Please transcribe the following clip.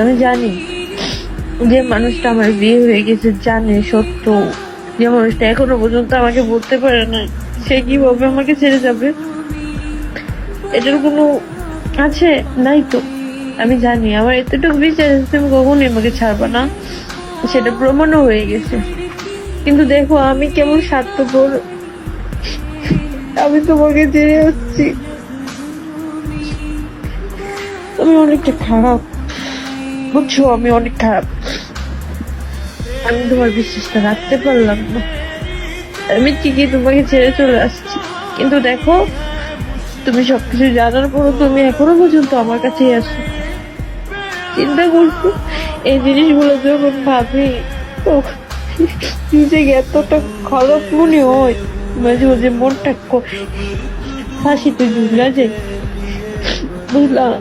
আমি জানি যে মানুষটা আমার বিয়ে হয়ে গেছে জানে সত্য, যে মানুষটা এখনো পর্যন্ত আমাকে বলতে পারে না সে কিভাবে আমাকে ছেড়ে যাবে। এটার কোনো আছে? নাই তো। আমি জানি আমার এতটুকু বিশ্বাস আছে তুমি কখনোই আমাকে ছাড়বা না, সেটা প্রমাণও হয়ে গেছে। কিন্তু দেখো আমি কেমন স্বার্থপর, আমি তোমাকে ছেড়ে আসছি। আমি অনেকটা খারাপ, বুঝছো, আমি অনেক খারাপ। আমি তোমার বিশ্বাসটা রাখতে পারলাম না, আমি ঠিকই তোমাকে ছেড়ে চলে আসছি। কিন্তু দেখো তুমি সবকিছু জানার পরও তুমি এখনো পর্যন্ত আমার কাছেই আসো। চিন্তা করছো এই জিনিসগুলো যখন ভাবি তো নিজেকে এতটা খারাপ মনে হয়, মাঝে মাঝে মনটা ফাঁসিতে ঝুলা যায়, বুঝলাম।